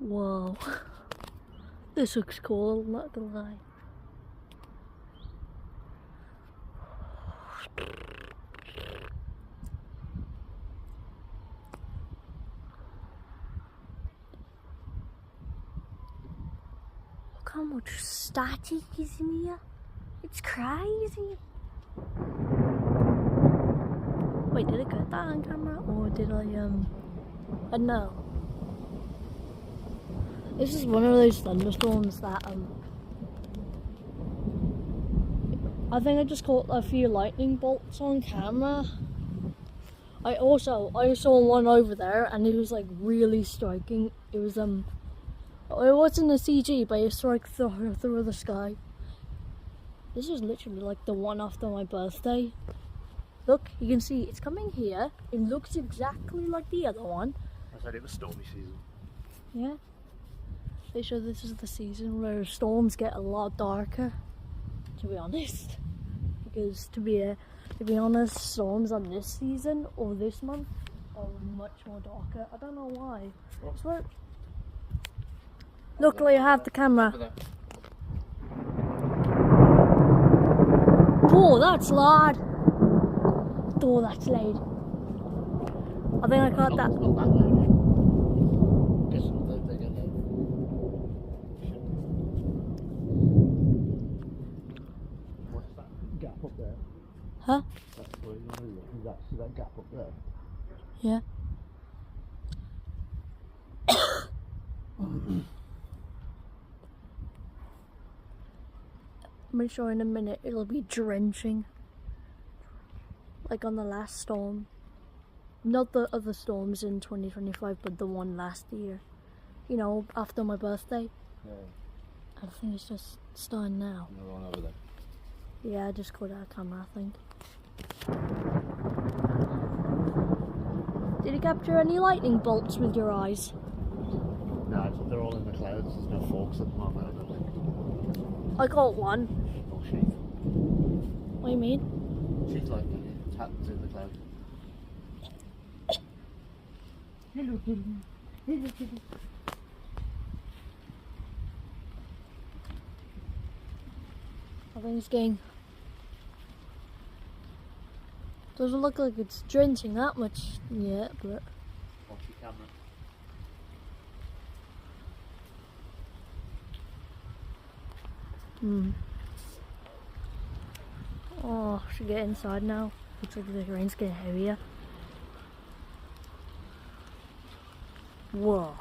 Whoa. This looks cool, I'm not gonna lie. Look how much static is in here. It's crazy. Wait, did I get that on camera or did I don't know. This is one of those thunderstorms that I think I just caught a few lightning bolts on camera. I saw one over there and it was like really striking. It was it wasn't a CG, but it struck through the sky. This is literally like the one after my birthday. Look, you can see it's coming here. It looks exactly like the other one. I said it was stormy season. Yeah. They show this is the season where storms get a lot darker, to be honest. Because to be honest, storms on this season or this month are much more darker. I don't know why. I swear. Luckily I have the camera. Oh, that's loud. Oh, that's loud. I think I caught that. What's that gap up there? Huh? That's where you know, see that gap up there? Yeah. I'm sure in a minute it'll be drenching. Like on the last storm. Not the other storms in 2025, but the one last year. You know, after my birthday. Yeah. I think it's just starting now. Another one over there. Yeah, I just caught out of camera, I think. Did you capture any lightning bolts with your eyes? No, they're all in the clouds. There's no forks at the moment, I don't think. I caught one. No sheath. What do you mean? Sheath lightning. It happens in the clouds. Hello, hello. Hello, hello. I think it's getting... Doesn't look like it's drenching that much yet, but... Watch your camera. Oh, I should get inside now. Looks like the rain's getting heavier. Whoa.